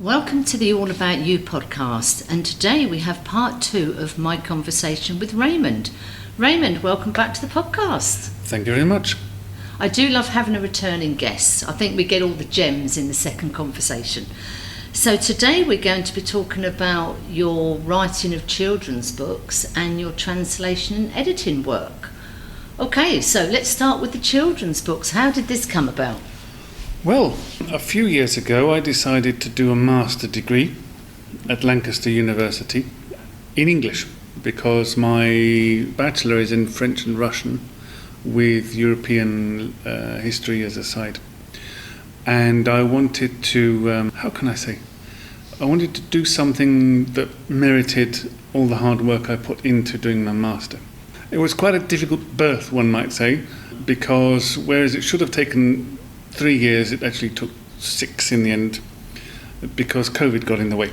Welcome to the All About You podcast, and today we have part 2 of my conversation with Raymond. Raymond, welcome back to the podcast. Thank you very much. I do love having a returning guest. I think we get all the gems in the second conversation. So today we're going to be talking about your writing of children's books and your translation and editing work. Okay, so let's start with the children's books. How did this come about? Well, a few years ago I decided to do a master degree at Lancaster University in English because my bachelor is in French and Russian with European history as a side. And I wanted to, I wanted to do something that merited all the hard work I put into doing my master. It was quite a difficult birth, one might say, because whereas it should have taken 3 years, it actually took 6 in the end because COVID got in the way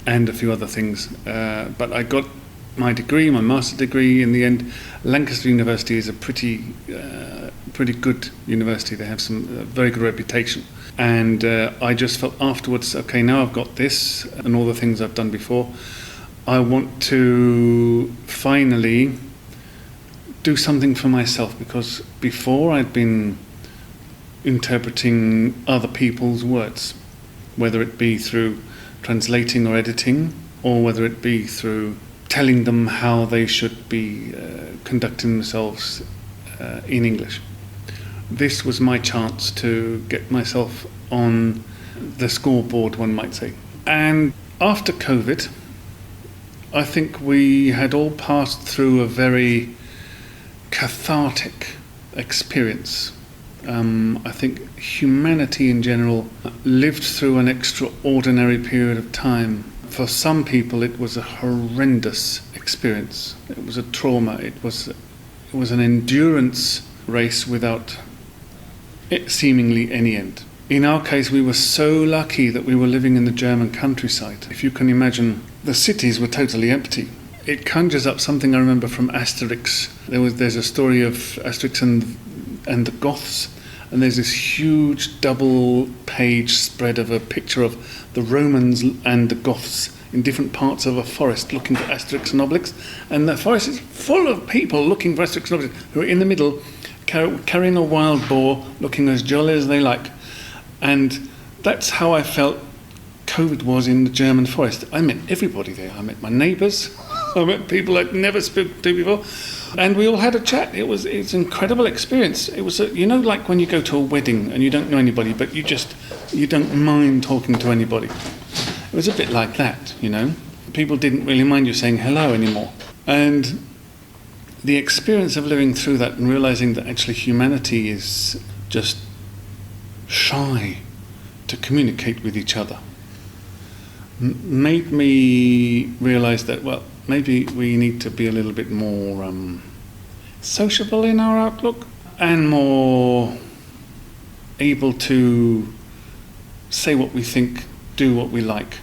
and a few other things. But I got my degree, my master degree in the end. Lancaster University is a pretty good university. They have some very good reputation. And I just felt afterwards, okay, now I've got this and all the things I've done before, I want to finally do something for myself, because before I'd been interpreting other people's words, whether it be through translating or editing, or whether it be through telling them how they should be conducting themselves in English. This was my chance to get myself on the scoreboard, one might say. And after COVID, I think we had all passed through a very cathartic experience. I think humanity in general lived through an extraordinary period of time. For some people it was a horrendous experience. It was a trauma. It was an endurance race without seemingly any end. In our case, we were so lucky that we were living in the German countryside. If you can imagine, the cities were totally empty. It conjures up something I remember from Asterix. There's a story of Asterix and the Goths, and there's this huge double-page spread of a picture of the Romans and the Goths in different parts of a forest looking for Asterix and Obelix, and the forest is full of people looking for Asterix and Obelix, who are in the middle carrying a wild boar, looking as jolly as they like. And that's how I felt COVID was in the German forest. I met everybody there. I met my neighbours, I met people I'd never spoken to before, and we all had a chat. It's an incredible experience. It was, like when you go to a wedding and you don't know anybody, but you don't mind talking to anybody. It was a bit like that, People didn't really mind you saying hello anymore. And the experience of living through that and realising that actually humanity is just shy to communicate with each other made me realise that, well, maybe we need to be a little bit more sociable in our outlook and more able to say what we think, do what we like.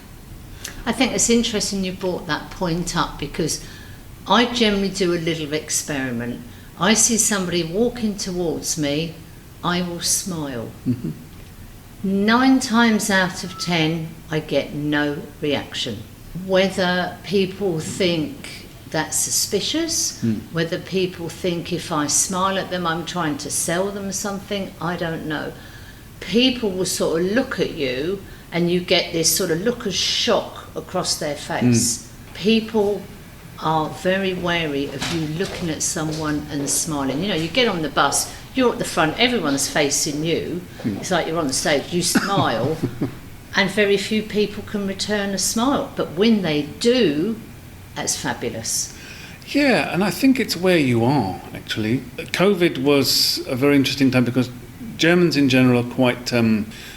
I think it's interesting you brought that point up, because I generally do a little experiment. I see somebody walking towards me, I will smile. Mm-hmm. 9 times out of 10, I get no reaction. Whether people think that's suspicious, whether people think if I smile at them I'm trying to sell them something, I don't know. People will sort of look at you and you get this sort of look of shock across their face. People are very wary of you looking at someone and smiling. You get on the bus, you're at the front, everyone's facing you. It's like you're on the stage, you smile, and very few people can return a smile. But when they do, that's fabulous. Yeah, and I think it's where you are, actually. COVID was a very interesting time because Germans in general are quite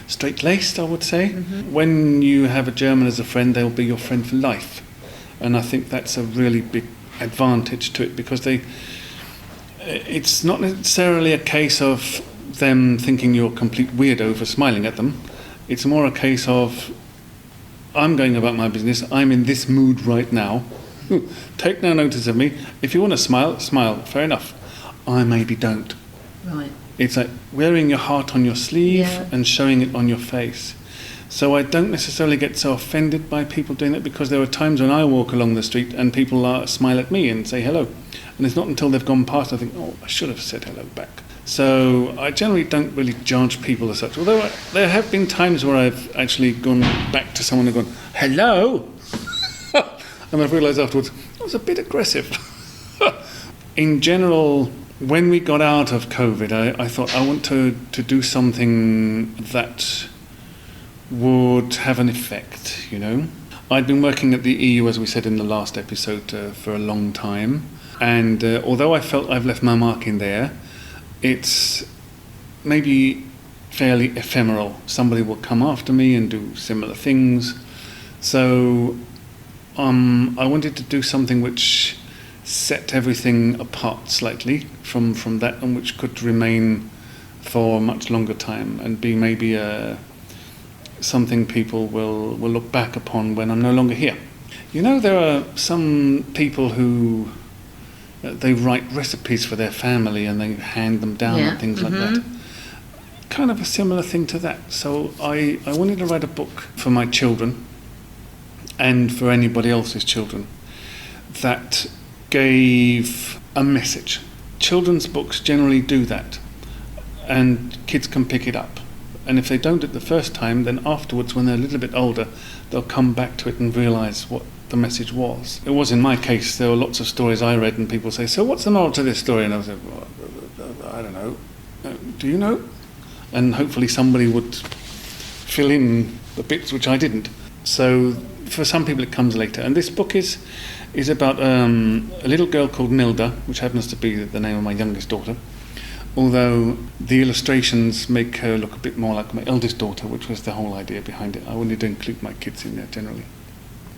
straight-laced, I would say. Mm-hmm. When you have a German as a friend, they'll be your friend for life. And I think that's a really big advantage to it, because it's not necessarily a case of them thinking you're a complete weirdo for smiling at them. It's more a case of, I'm going about my business, I'm in this mood right now, take no notice of me. If you want to smile, fair enough. I maybe don't. Right. It's like wearing your heart on your sleeve and showing it on your face. So I don't necessarily get so offended by people doing that, because there are times when I walk along the street and people smile at me and say hello. And it's not until they've gone past I think, oh, I should have said hello back. So I generally don't really judge people as such. Although there have been times where I've actually gone back to someone and gone, hello! And I've realised afterwards, I was a bit aggressive. In general, when we got out of COVID, I thought I want to do something that would have an effect, you know. I'd been working at the EU, as we said in the last episode, for a long time. And although I felt I've left my mark in there, it's maybe fairly ephemeral. Somebody will come after me and do similar things. So I wanted to do something which set everything apart slightly from that, and which could remain for a much longer time and be maybe something people will look back upon when I'm no longer here. You know, there are some people who they write recipes for their family and they hand them down and things like that. Kind of a similar thing to that. So I wanted to write a book for my children and for anybody else's children that gave a message. Children's books generally do that, and kids can pick it up. And if they don't it the first time, then afterwards, when they're a little bit older, they'll come back to it and realise what the message was. It was in my case. There were lots of stories I read and people say, so what's the moral to this story? And I was like, well, I don't know. Do you know? And hopefully somebody would fill in the bits which I didn't. So for some people it comes later. And this book is about a little girl called Nilda, which happens to be the name of my youngest daughter, although the illustrations make her look a bit more like my eldest daughter, which was the whole idea behind it. I wanted to include my kids in there generally.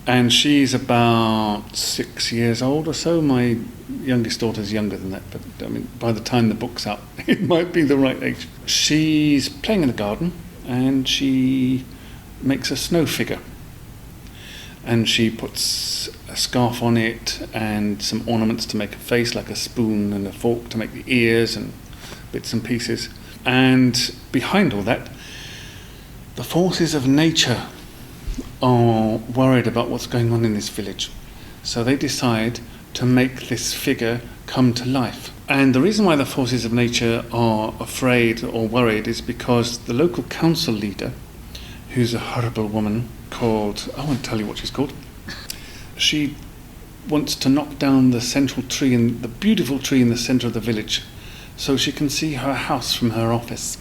And she's about 6 years old or so. My youngest daughter's younger than that, but I mean, by the time the book's out, it might be the right age. She's playing in the garden, and she makes a snow figure. And she puts a scarf on it and some ornaments to make a face, like a spoon and a fork to make the ears and bits and pieces. And behind all that, the forces of nature are worried about what's going on in this village. So they decide to make this figure come to life. And the reason why the forces of nature are afraid or worried is because the local council leader, who's a horrible woman called, I won't tell you what she's called, she wants to knock down the central tree, the beautiful tree in the centre of the village, so she can see her house from her office.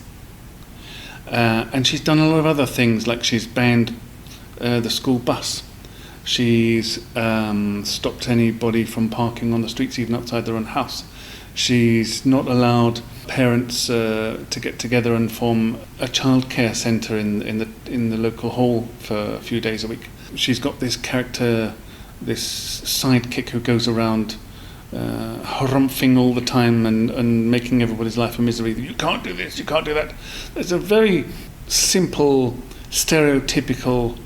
And she's done a lot of other things, like she's banned the school bus. She's stopped anybody from parking on the streets, even outside their own house. She's not allowed parents to get together and form a childcare centre in the local hall for a few days a week. She's got this character, this sidekick who goes around harumphing all the time and making everybody's life a misery. You can't do this, you can't do that. There's a very simple, stereotypical,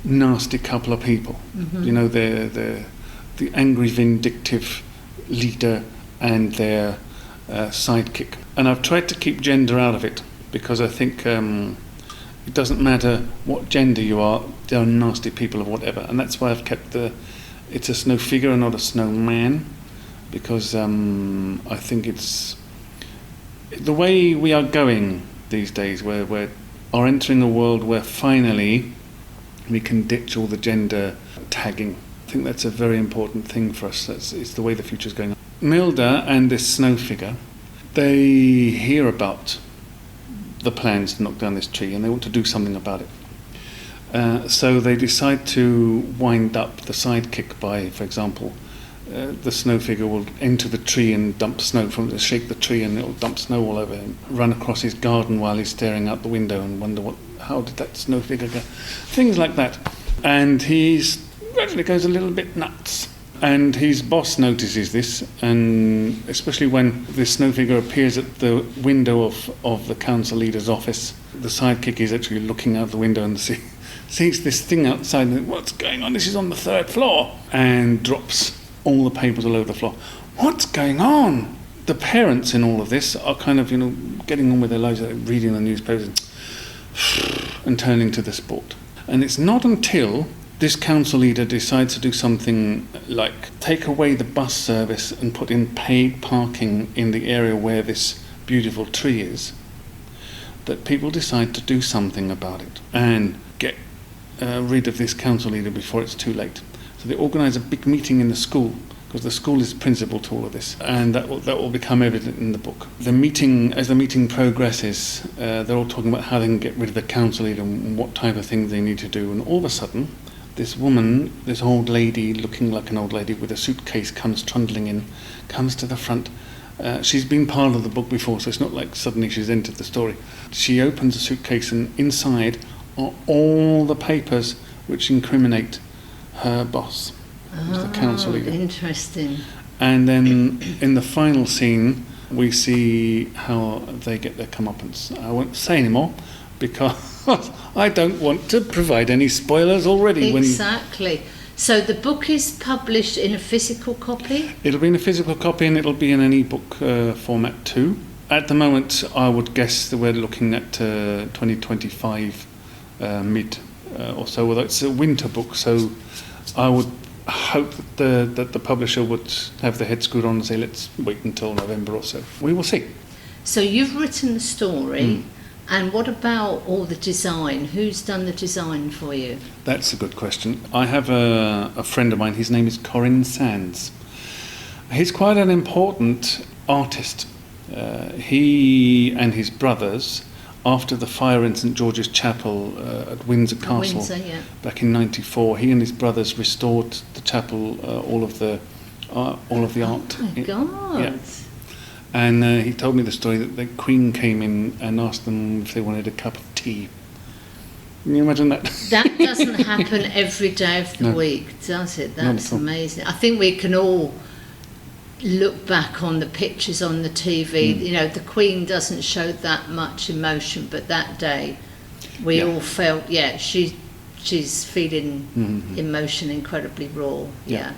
nasty couple of people. Mm-hmm. You know, they're the angry, vindictive leader and their sidekick. And I've tried to keep gender out of it, because I think it doesn't matter what gender you are, they're nasty people or whatever. And that's why I've kept it's a snow figure and not a snowman, because I think it's the way we are going these days, where we are entering a world where finally we can ditch all the gender tagging. I think that's a very important thing for us. It's the way the future's going on. Nilda and this snow figure, they hear about the plans to knock down this tree and they want to do something about it. So they decide to wind up the sidekick by, for example, the snow figure will enter the tree and dump snow shake the tree, and it'll dump snow all over him. Run across his garden while he's staring out the window and wonder how did that snow figure go? Things like that. And he's gradually goes a little bit nuts. And his boss notices this, and especially when this snow figure appears at the window of the council leader's office, the sidekick is actually looking out the window and sees this thing outside and what's going on? This is on the 3rd floor, and drops all the papers all over the floor. What's going on? The parents in all of this are kind of, getting on with their lives, reading the newspapers. and turning to the sport. And it's not until this council leader decides to do something like take away the bus service and put in paid parking in the area where this beautiful tree is, that people decide to do something about it and get rid of this council leader before it's too late. So they organise a big meeting in the school, because the school is principal to all of this, and that will become evident in the book. The meeting, as the meeting progresses, they're all talking about how they can get rid of the council leader and what type of things they need to do, and all of a sudden, this woman, this old lady, looking like an old lady with a suitcase, comes trundling in, comes to the front. She's been part of the book before, so it's not like suddenly she's entered the story. She opens a suitcase, and inside are all the papers which incriminate her boss, who's the council leader. Interesting. And then in the final scene, we see how they get their comeuppance. I won't say any more because I don't want to provide any spoilers already. Exactly. So the book is published in a physical copy? It'll be in a physical copy, and it'll be in an ebook format too. At the moment, I would guess that we're looking at 2025 mid or so, although it's a winter book, so I would hope that the publisher would have their head screwed on and say, let's wait until November or so. We will see. So you've written the story, and what about all the design? Who's done the design for you? That's a good question. I have a friend of mine, his name is Corin Sands. He's quite an important artist. He and his brothers, after the fire in St George's Chapel at Windsor Castle, back in '94, he and his brothers restored the chapel, all of the art. Oh my God! Yeah. And he told me the story that the Queen came in and asked them if they wanted a cup of tea. Can you imagine that? That doesn't happen every day of the week, does it? That's amazing. I think we can all look back on the pictures on the TV. You know, the Queen doesn't show that much emotion, but that day we all felt, she's feeling emotion incredibly raw. Yeah.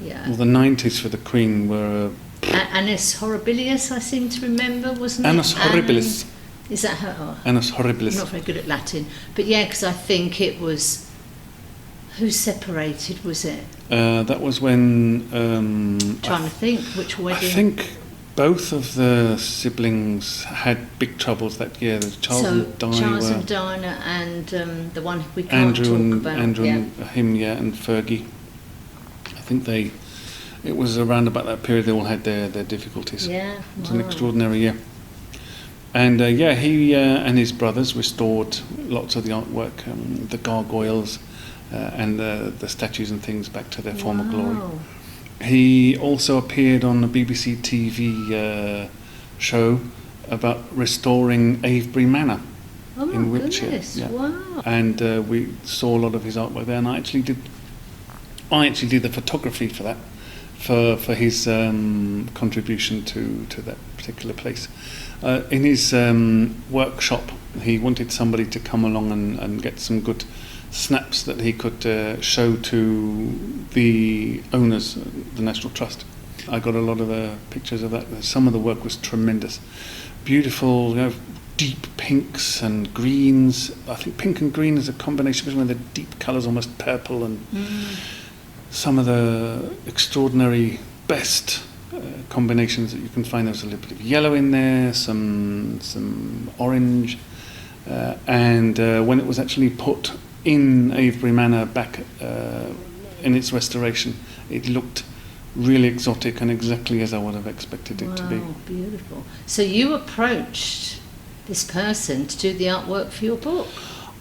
Well, the 90s for the Queen were... Annus Horribilis, I seem to remember, wasn't it? Annus Horribilis. Is that her? Oh, Annus Horribilis. I'm not very good at Latin. But yeah, because I think it was... Who separated, was it? That was when... trying to think, which wedding? I think both of the siblings had big troubles that year. Charles and Di Charles and Diana and the one we can't talk about. Andrew and him, and Fergie. I think it was around about that period they all had their difficulties. Yeah, It was an extraordinary year. And he and his brothers restored lots of the artwork, the gargoyles, and the statues and things back to their former glory. He also appeared on a BBC TV show about restoring Avebury Manor in Wiltshire. Goodness, wow. And we saw a lot of his artwork there, and I actually did the photography for that, for his contribution to that particular place. In his workshop, he wanted somebody to come along and get some good snaps that he could show to the owners, the National Trust. I got a lot of pictures of that. Some of the work was tremendous. Beautiful, deep pinks and greens. I think pink and green is a combination between the deep colours, almost purple, and some of the extraordinary best combinations that you can find. There's a little bit of yellow in there, some orange, and when it was actually put in Avebury Manor back in its restoration, it looked really exotic and exactly as I would have expected it to be. Wow, beautiful. So you approached this person to do the artwork for your book?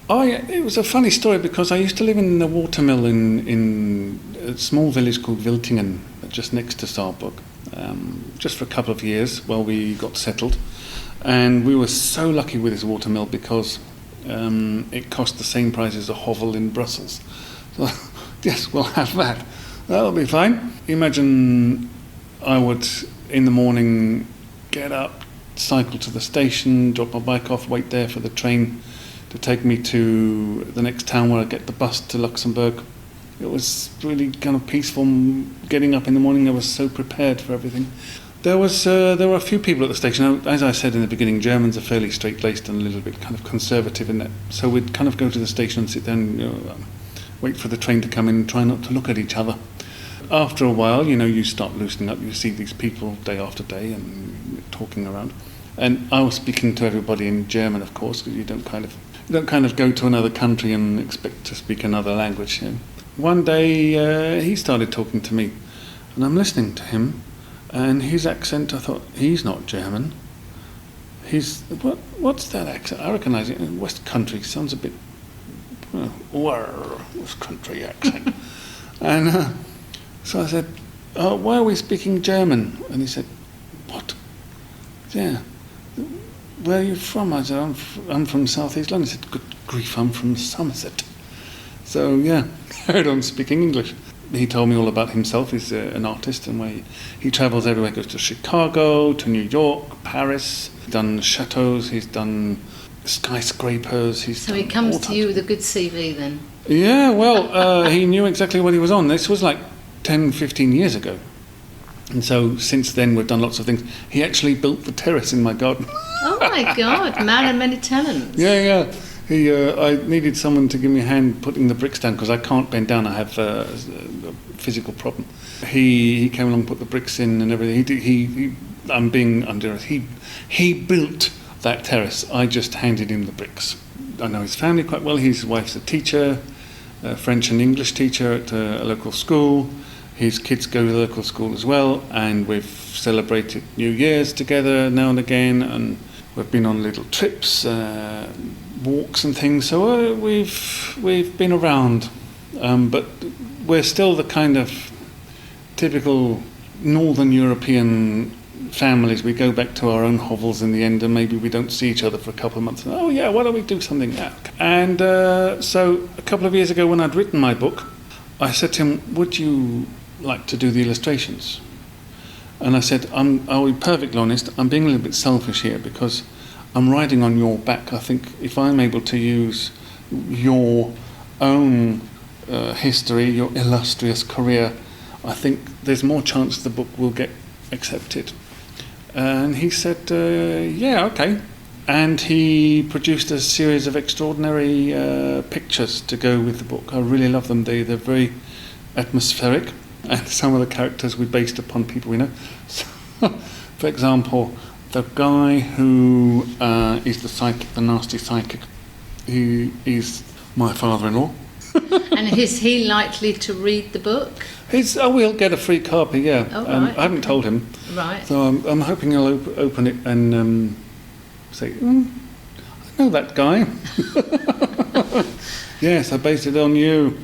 Oh yeah, it was a funny story because I used to live in a watermill in a small village called Wiltingen, just next to Saarburg, just for a couple of years while we got settled. And we were so lucky with this watermill because it cost the same price as a hovel in Brussels. So, yes, we'll have that. That'll be fine. Imagine I would, in the morning, get up, cycle to the station, drop my bike off, wait there for the train to take me to the next town where I get the bus to Luxembourg. It was really kind of peaceful getting up in the morning. I was so prepared for everything. There were a few people at the station. As I said in the beginning, Germans are fairly straight-laced and a little bit kind of conservative in that. So we'd kind of go to the station and sit there and wait for the train to come in and try not to look at each other. After a while, you start loosening up. You see these people day after day and talking around. And I was speaking to everybody in German, of course, because you don't kind of go to another country and expect to speak another language. One day he started talking to me, and I'm listening to him. And his accent, I thought, he's not German. What's that accent? I recognise it in West Country. Sounds a bit, West Country accent. And so I said, why are we speaking German? And he said, what? Yeah. Where are you from? I said, I'm from South East London. He said, good grief, I'm from Somerset. So yeah, carried on speaking English. He told me all about himself. He's an artist, and he travels everywhere. He goes to Chicago, to New York, Paris. He's done chateaus. He's done skyscrapers. So he comes to you with a good CV then? Yeah, well, he knew exactly what he was on. This was like 10, 15 years ago. And so since then we've done lots of things. He actually built the terrace in my garden. Oh my God, man of many talents. Yeah. I needed someone to give me a hand putting the bricks down because I can't bend down. I have a physical problem. He came along, put the bricks in and everything. I'm being underage. He built that terrace. I just handed him the bricks. I know his family quite well. His wife's a teacher, a French and English teacher at a local school. His kids go to the local school as well, and we've celebrated New Year's together now and again, and we've been on little trips, walks and things. So we've been around, but we're still the kind of typical Northern European families. We go back to our own hovels in the end, and maybe we don't see each other for a couple of months. And, why don't we do something now? And so a couple of years ago, when I'd written my book, I said to him, would you like to do the illustrations? And I said, I'll be perfectly honest, I'm being a little bit selfish here because I'm riding on your back. I think if I'm able to use your own history, your illustrious career, I think there's more chance the book will get accepted. And he said, yeah, okay. And he produced a series of extraordinary pictures to go with the book. I really love them. They're very atmospheric, and some of the characters we based upon people we know. So, for example, the guy who is the psychic, the nasty psychic, he is my father-in-law. And is he likely to read the book? We'll get a free copy, yeah. Oh, right. I haven't told him. Right. So I'm hoping he'll open it and say, I know that guy. Yes, I based it on you.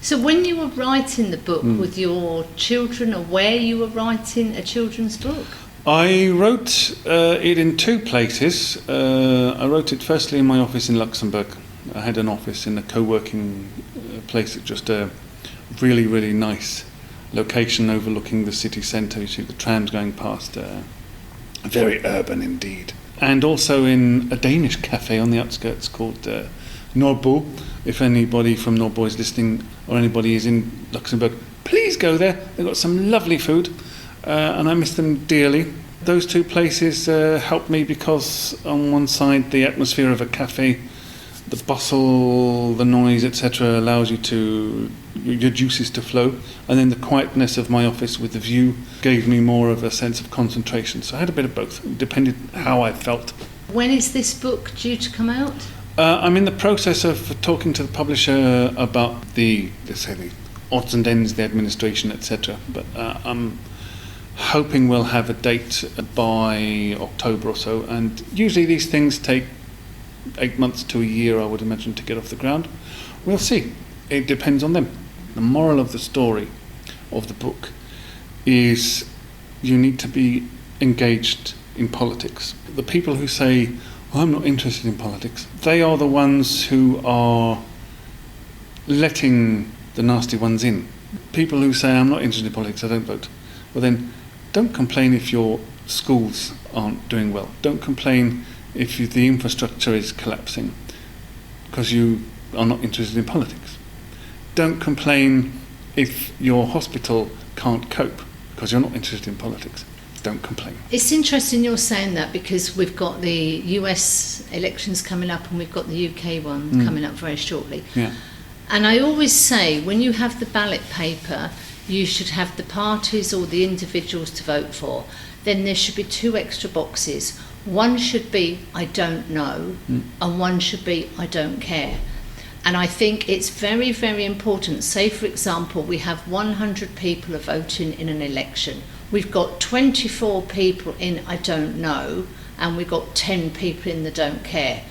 So when you were writing the book with your children, aware you were writing a children's book? I wrote it in two places. I wrote it firstly in my office in Luxembourg. I had an office in a co-working place at just a really, really nice location overlooking the city centre. You see the trams going past. Very urban indeed. And also in a Danish cafe on the outskirts called Norbo. If anybody from Norbo is listening or anybody is in Luxembourg, please go there. They've got some lovely food and I miss them dearly. Those two places helped me because on one side the atmosphere of a cafe, the bustle, the noise, etc. allows you to your juices to flow, and then the quietness of my office with the view gave me more of a sense of concentration. So I had a bit of both. It depended how I felt. When is this book due to come out? I'm in the process of talking to the publisher about the odds and ends, the administration, etc. But I'm hoping we'll have a date by October or so. And usually these things take 8 months to a year, I would imagine, to get off the ground. We'll see. It depends on them. The moral of the story of the book is you need to be engaged in politics. The people who say, I'm not interested in politics, they are the ones who are letting the nasty ones in. People who say, I'm not interested in politics, I don't vote. Well then, don't complain if your schools aren't doing well. Don't complain if the infrastructure is collapsing because you are not interested in politics. Don't complain if your hospital can't cope because you're not interested in politics. don't complain. It's interesting you're saying that, because we've got the US elections coming up and we've got the UK one coming up very shortly. Yeah. And I always say, when you have the ballot paper, you should have the parties or the individuals to vote for. Then there should be 2 extra boxes. One should be, I don't know, and one should be, I don't care. And I think it's very, very important. Say, for example, we have 100 people are voting in an election. We've got 24 people in I don't know, and we've got 10 people in the don't care.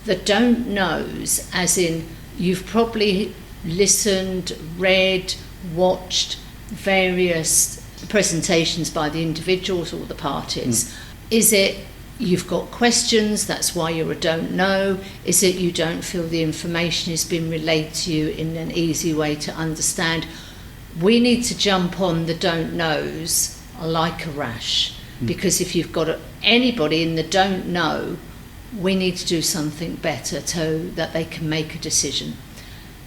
The don't knows, as in you've probably listened, read, watched various presentations by the individuals or the parties. Is it you've got questions, that's why you're a don't know? Is it you don't feel the information has been relayed to you in an easy way to understand? We need to jump on the don't knows like a rash, because if you've got anybody in the don't know, we need to do something better so that they can make a decision.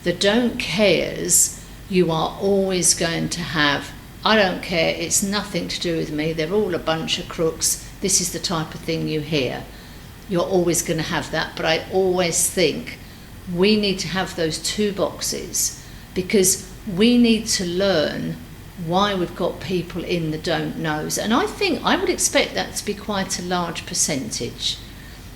The don't cares, you are always going to have, I don't care, it's nothing to do with me, they're all a bunch of crooks, this is the type of thing you hear. You're always going to have that, but I always think we need to have those 2 boxes, because we need to learn why we've got people in the don't knows. And I think I would expect that to be quite a large percentage.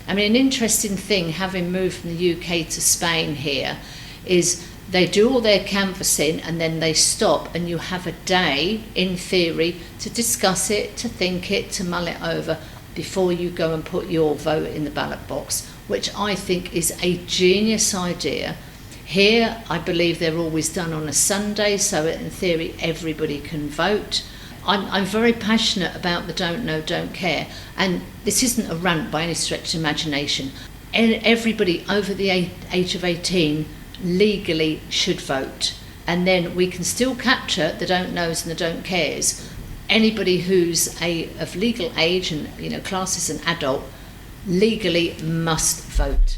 I mean, an interesting thing, having moved from the UK to Spain here, is they do all their canvassing and then they stop, and you have a day, in theory, to discuss it, to think it, to mull it over before you go and put your vote in the ballot box, which I think is a genius idea. Here, I believe they're always done on a Sunday, so in theory everybody can vote. I'm very passionate about the don't know, don't care, and this isn't a rant by any stretch of imagination. Everybody over the age of 18 legally should vote, and then we can still capture the don't knows and the don't cares. Anybody who's of legal age and classed as an adult legally must vote.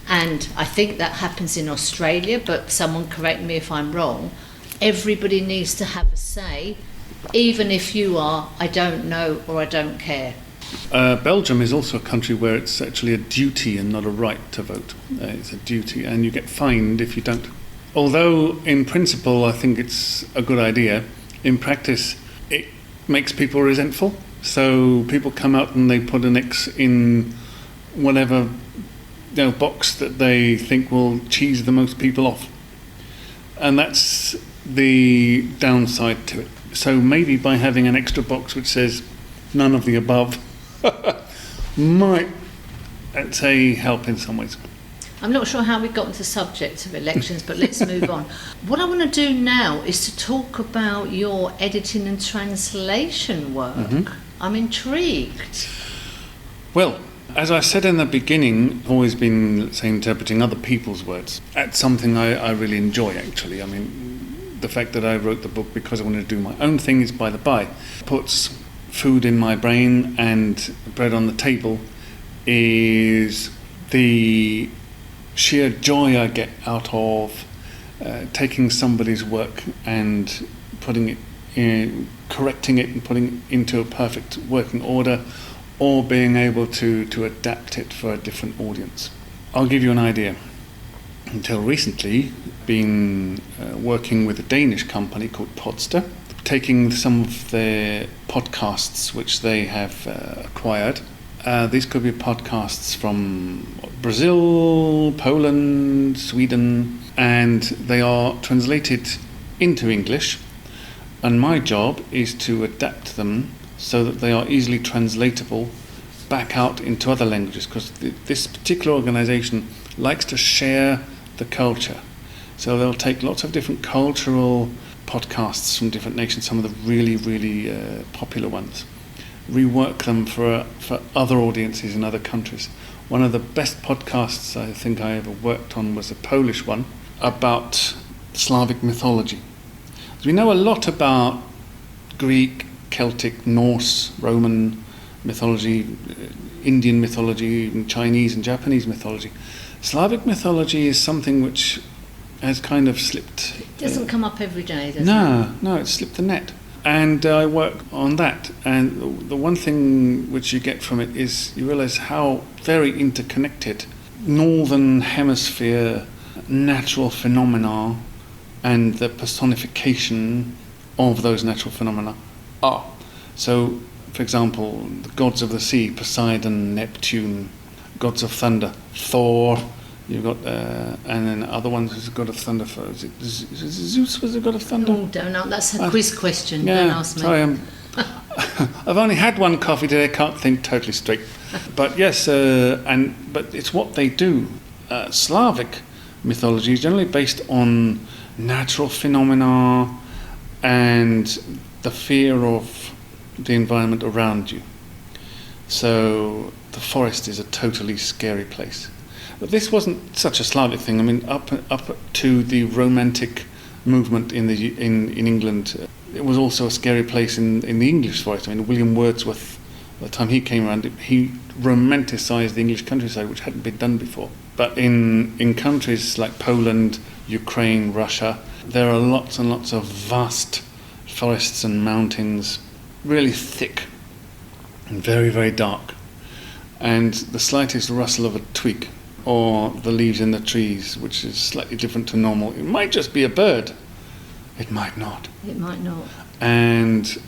And I think that happens in Australia, but someone correct me if I'm wrong. Everybody needs to have a say, even if you are I don't know or I don't care. Belgium is also a country where it's actually a duty and not a right to vote. It's a duty, and you get fined if you don't. Although in principle I think it's a good idea, in practice it makes people resentful. So people come out and they put an X in whatever box that they think will cheese the most people off. And that's the downside to it. So maybe by having an extra box which says none of the above might, let's say, help in some ways. I'm not sure how we got into the subject of elections, but let's move on. What I want to do now is to talk about your editing and translation work. I'm intrigued. Well, as I said in the beginning, I've always been, let's say, interpreting other people's words. That's something I really enjoy, actually. I mean, the fact that I wrote the book because I wanted to do my own thing is by the by. Puts food in my brain and bread on the table is the sheer joy I get out of taking somebody's work and putting it in, correcting it and putting it into a perfect working order, or being able to adapt it for a different audience. I'll give you an idea. Until recently, been working with a Danish company called Podster, taking some of their podcasts which they have acquired. These could be podcasts from Brazil, Poland, Sweden, and they are translated into English. And my job is to adapt them so that they are easily translatable back out into other languages, because this particular organization likes to share the culture. So they'll take lots of different cultural podcasts from different nations, some of the really, really popular ones, rework them for other audiences in other countries. One of the best podcasts I think I ever worked on was a Polish one about Slavic mythology. We know a lot about Greek, Celtic, Norse, Roman mythology, Indian mythology, even Chinese and Japanese mythology. Slavic mythology is something which has kind of slipped. It doesn't come up every day, does it? No, it's slipped the net. And I work on that. And the one thing which you get from it is you realise how very interconnected Northern Hemisphere natural phenomena and the personification of those natural phenomena are. So, for example, the gods of the sea, Poseidon, Neptune, gods of thunder, Thor. You've got, and then other ones who's a god of thunder. Is it Zeus was a god of thunder? Oh, don't know. That's a quiz question. Yeah, Don't ask me. sorry, I've only had one coffee today. I can't think totally straight. But yes, but it's what they do. Slavic mythology is generally based on natural phenomena and the fear of the environment around you. So the forest is a totally scary place. But this wasn't such a Slavic thing. I mean, up to the Romantic movement in England, it was also a scary place in the English forest. I mean, William Wordsworth, by the time he came around, he romanticised the English countryside, which hadn't been done before. But in countries like Poland, Ukraine, Russia, there are lots and lots of vast forests and mountains, really thick and very, very dark. And the slightest rustle of a twig or the leaves in the trees, which is slightly different to normal, it might just be a bird. It might not. It might not. And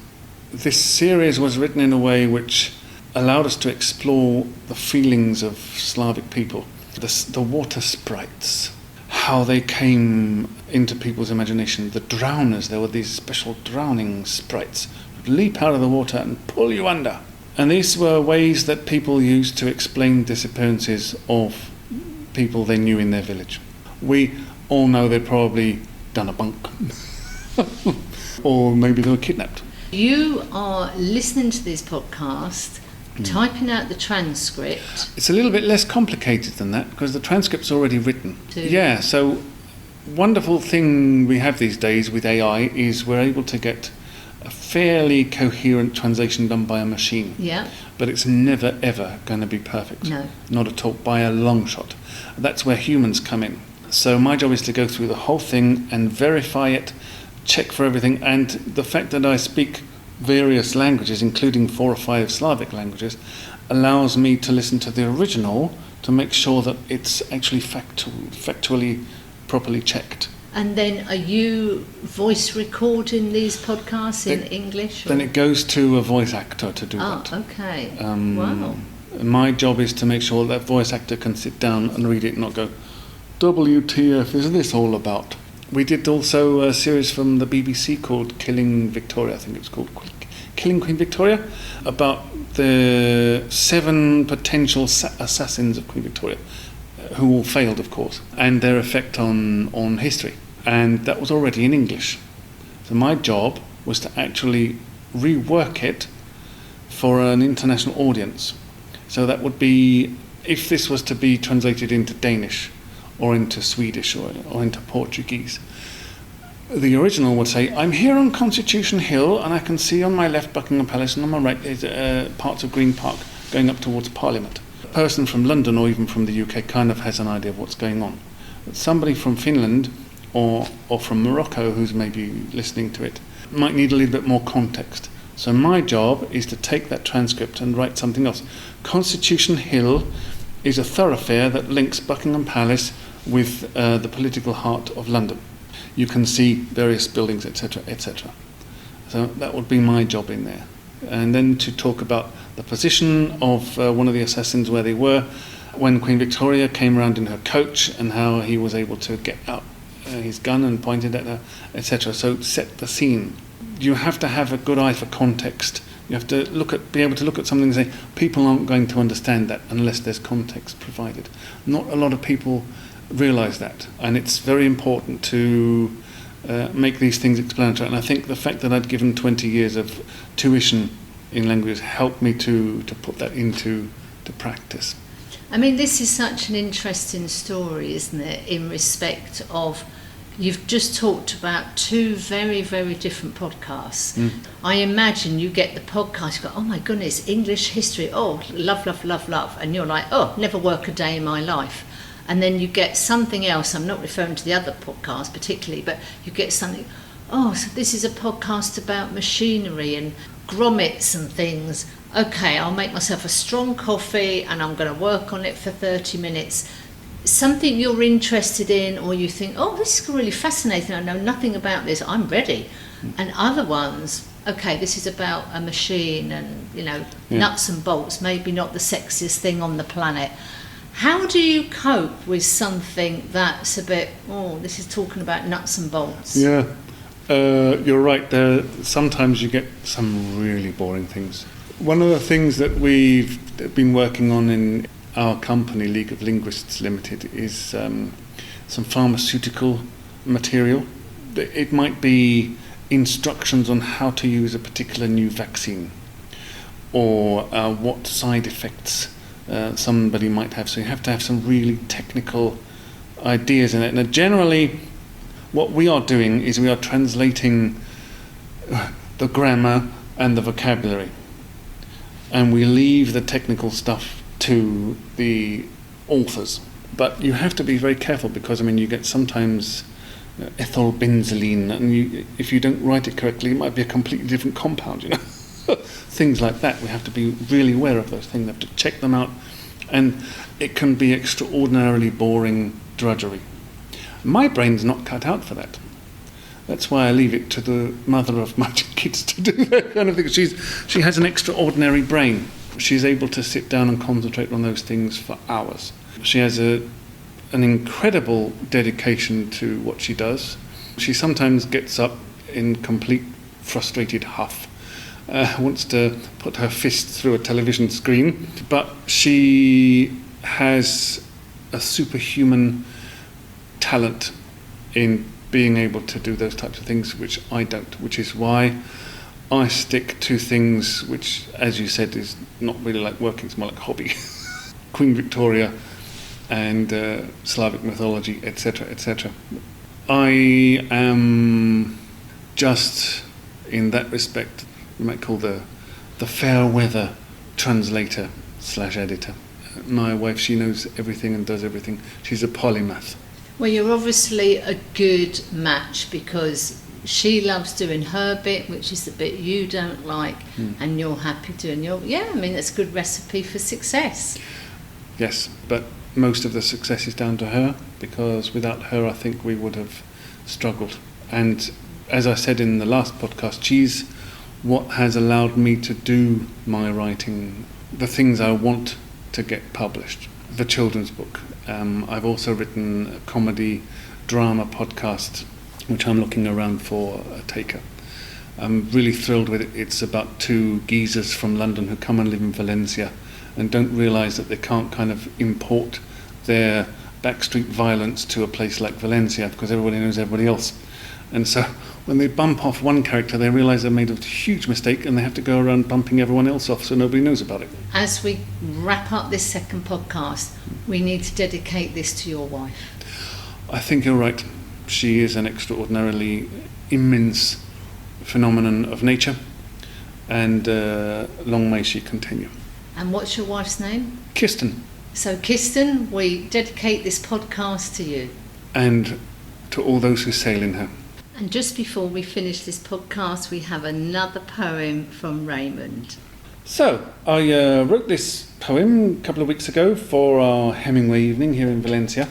this series was written in a way which allowed us to explore the feelings of Slavic people. The water sprites, how they came into people's imagination. The drowners, there were these special drowning sprites who would leap out of the water and pull you under. And these were ways that people used to explain disappearances of people they knew in their village. We all know they'd probably done a bunk. Or maybe they were kidnapped. You are listening to this podcast, typing out the transcript. It's a little bit less complicated than that because the transcript's already written. Yeah, so wonderful thing we have these days with AI is we're able to get a fairly coherent translation done by a machine. Yeah. But it's never ever going to be perfect. No. Not at all, by a long shot. That's where humans come in. So my job is to go through the whole thing and verify it, check for everything, and the fact that I speak various languages, including 4 or 5 Slavic languages, allows me to listen to the original to make sure that it's actually factually properly checked. And then are you voice recording these podcasts in English? Or? Then it goes to a voice actor to do that. Oh, okay. Wow. My job is to make sure that voice actor can sit down and read it and not go, WTF is this all about? We did also a series from the BBC called Killing Victoria, I think it was called Killing Queen Victoria, about the 7 potential assassins of Queen Victoria, who all failed, of course, and their effect on history. And that was already in English. So my job was to actually rework it for an international audience. So that would be, if this was to be translated into Danish, or into Swedish, or into Portuguese, the original would say, I'm here on Constitution Hill, and I can see on my left Buckingham Palace, and on my right is parts of Green Park going up towards Parliament. A person from London or even from the UK kind of has an idea of what's going on. But somebody from Finland or from Morocco who's maybe listening to it might need a little bit more context. So my job is to take that transcript and write something else. Constitution Hill is a thoroughfare that links Buckingham Palace with the political heart of London. You can see various buildings, etc., etc. So that would be my job in there. And then to talk about the position of one of the assassins, where they were when Queen Victoria came around in her coach, and how he was able to get out his gun and pointed at her, etc. So set the scene. You have to have a good eye for context. You have to be able to look at something and say, people aren't going to understand that unless there's context provided. Not a lot of people realise that, and it's very important to make these things explanatory. And I think the fact that I'd given 20 years of tuition in languages helped me to put that into practice. I mean, this is such an interesting story, isn't it, in respect of, you've just talked about 2 very, very different podcasts. I imagine you get the podcast, you go, oh my goodness, English history, oh, love, love, love, love. And you're like, oh, never work a day in my life. And then you get something else, I'm not referring to the other podcast particularly, but you get something, oh, so this is a podcast about machinery and grommets and things. Okay, I'll make myself a strong coffee and I'm going to work on it for 30 minutes. Something you're interested in, or you think, oh, this is really fascinating, I know nothing about this, I'm ready. And other ones, okay, this is about a machine and, nuts and bolts, maybe not the sexiest thing on the planet. How do you cope with something that's a bit, oh, this is talking about nuts and bolts? Yeah, you're right. Sometimes you get some really boring things. One of the things that we've been working on in our company, League of Linguists Limited, is some pharmaceutical material. It might be instructions on how to use a particular new vaccine, or what side effects somebody might have. So you have to have some really technical ideas in it. Now, generally, what we are doing is we are translating the grammar and the vocabulary, and we leave the technical stuff to the authors. But you have to be very careful, because you get sometimes ethyl benzoline, and if you don't write it correctly, it might be a completely different compound, things like that. We have to be really aware of those things. We have to check them out, and it can be extraordinarily boring drudgery. My brain's not cut out for that. That's why I leave it to the mother of my kids to do that kind of thing. She has an extraordinary brain. She's able to sit down and concentrate on those things for hours. She has an incredible dedication to what she does. She sometimes gets up in complete frustrated huff, wants to put her fist through a television screen, but she has a superhuman talent in being able to do those types of things, which I don't, which is why I stick to things which, as you said, is not really like working, it's more like hobby. Queen Victoria and Slavic mythology, etc., etc. I am just, in that respect, you might call the fair weather translator / editor. My wife, she knows everything and does everything. She's a polymath. Well, you're obviously a good match, because she loves doing her bit, which is the bit you don't like, and you're happy doing your... Yeah, that's a good recipe for success. Yes, but most of the success is down to her, because without her, I think we would have struggled. And as I said in the last podcast, she's what has allowed me to do my writing, the things I want to get published. The children's book. I've also written a comedy drama podcast, which I'm looking around for a taker. I'm really thrilled with it. It's about two geezers from London who come and live in Valencia and don't realise that they can't kind of import their backstreet violence to a place like Valencia, because everybody knows everybody else. And so when they bump off one character, they realise they've made a huge mistake, and they have to go around bumping everyone else off so nobody knows about it. As we wrap up this second podcast, we need to dedicate this to your wife. I think you're right. She is an extraordinarily immense phenomenon of nature, and long may she continue. And what's your wife's name? Kirsten. So Kirsten, we dedicate this podcast to you. And to all those who sail in her. And just before we finish this podcast, we have another poem from Raymond. So, I wrote this poem a couple of weeks ago for our Hemingway evening here in Valencia.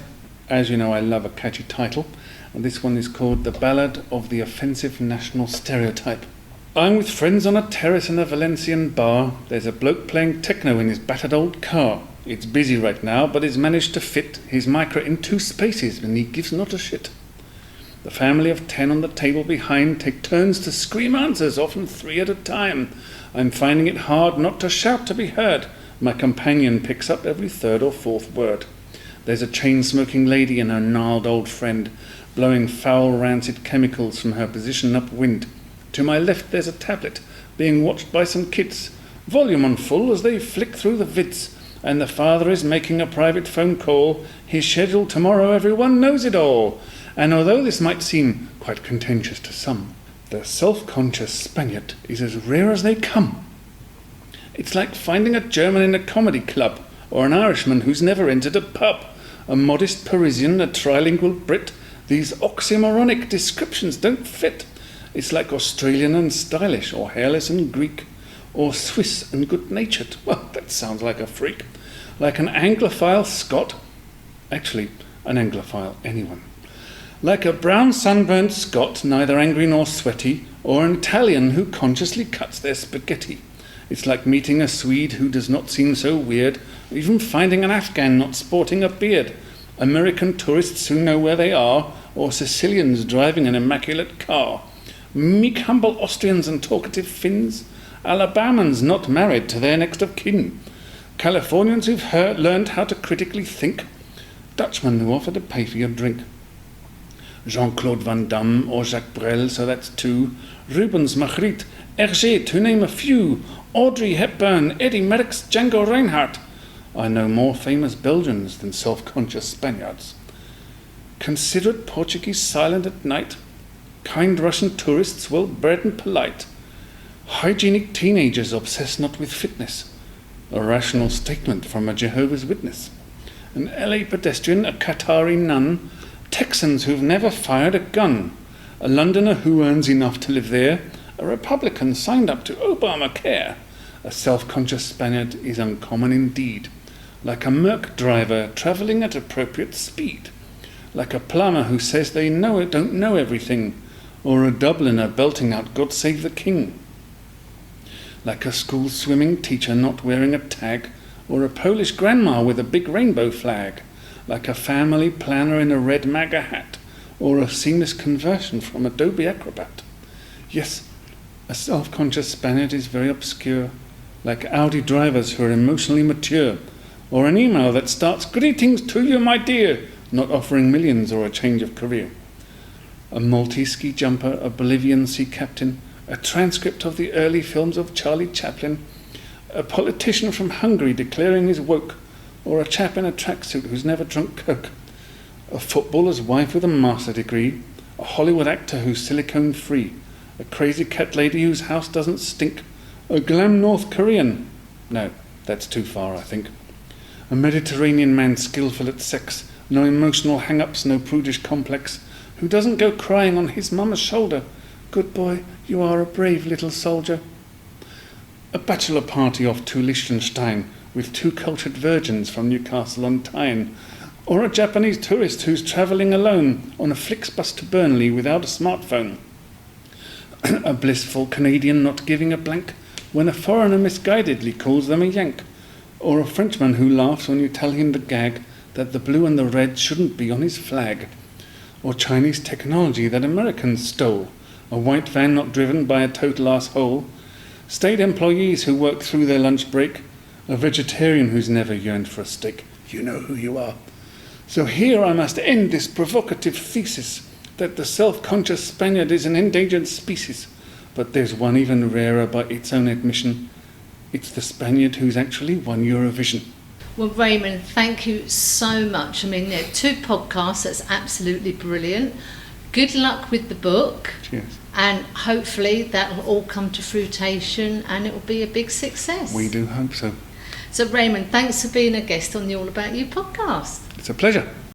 As you know, I love a catchy title, and this one is called The Ballad of the Offensive National Stereotype. I'm with friends on a terrace in a Valencian bar. There's a bloke playing techno in his battered old car. It's busy right now, but he's managed to fit his micro in 2 spaces, and he gives not a shit. The family of 10 on the table behind take turns to scream answers, often 3 at a time. I'm finding it hard not to shout to be heard. My companion picks up every 3rd or 4th word. There's a chain-smoking lady and her gnarled old friend, blowing foul, rancid chemicals from her position upwind. To my left there's a tablet, being watched by some kids. Volume on full as they flick through the vids. And the father is making a private phone call. He's scheduled tomorrow, everyone knows it all. And although this might seem quite contentious to some, the self-conscious Spaniard is as rare as they come. It's like finding a German in a comedy club, or an Irishman who's never entered a pub, a modest Parisian, a trilingual Brit. These oxymoronic descriptions don't fit. It's like Australian and stylish, or hairless and Greek, or Swiss and good-natured. Well, that sounds like a freak. Like an Anglophile Scot. Actually, an Anglophile, anyone. Like a brown sunburnt Scot, neither angry nor sweaty, or an Italian who consciously cuts their spaghetti. It's like meeting a Swede who does not seem so weird, or even finding an Afghan not sporting a beard. American tourists who know where they are, or Sicilians driving an immaculate car. Meek, humble Austrians and talkative Finns. Alabamans not married to their next of kin. Californians who've learned how to critically think. Dutchmen who offer to pay for your drink. Jean-Claude Van Damme or Jacques Brel, so that's two. Rubens, Magritte, Hergé, to name a few. Audrey Hepburn, Eddie Merckx, Django Reinhardt. I know more famous Belgians than self-conscious Spaniards. Considerate Portuguese silent at night. Kind Russian tourists well-bred and polite. Hygienic teenagers obsessed not with fitness. A rational statement from a Jehovah's Witness. An LA pedestrian, a Qatari nun. Texans who've never fired a gun. A Londoner who earns enough to live there. A Republican signed up to Obamacare. A self-conscious Spaniard is uncommon indeed. Like a Merc driver travelling at appropriate speed. Like a plumber who says they don't know everything. Or a Dubliner belting out God Save the King. Like a school swimming teacher not wearing a tag. Or a Polish grandma with a big rainbow flag. Like a family planner in a red MAGA hat. Or a seamless conversion from Adobe Acrobat. Yes, a self-conscious Spaniard is very obscure. Like Audi drivers who are emotionally mature. Or an email that starts, "Greetings to you, my dear," not offering millions or a change of career. A Maltese ski jumper, a Bolivian sea captain, a transcript of the early films of Charlie Chaplin, a politician from Hungary declaring his woke, or a chap in a tracksuit who's never drunk Coke, a footballer's wife with a master degree, a Hollywood actor who's silicone free, a crazy cat lady whose house doesn't stink, a glam North Korean. No, that's too far, I think. A Mediterranean man skillful at sex, no emotional hang-ups, no prudish complex, who doesn't go crying on his mama's shoulder. Good boy, you are a brave little soldier. A bachelor party off to Liechtenstein with two cultured virgins from Newcastle on Tyne, or a Japanese tourist who's travelling alone on a Flixbus to Burnley without a smartphone. A blissful Canadian not giving a blank when a foreigner misguidedly calls them a Yank, or a Frenchman who laughs when you tell him the gag that the blue and the red shouldn't be on his flag, or Chinese technology that Americans stole, a white van not driven by a total asshole, state employees who work through their lunch break, a vegetarian who's never yearned for a steak. You know who you are. So here I must end this provocative thesis that the self-conscious Spaniard is an endangered species, but there's one even rarer by its own admission. It's the Spaniard who's actually won Eurovision. Well, Raymond, thank you so much. I mean, there are 2 podcasts, that's absolutely brilliant. Good luck with the book. Cheers. And hopefully that will all come to fruition and it will be a big success. We do hope so. So, Raymond, thanks for being a guest on the All About You podcast. It's a pleasure.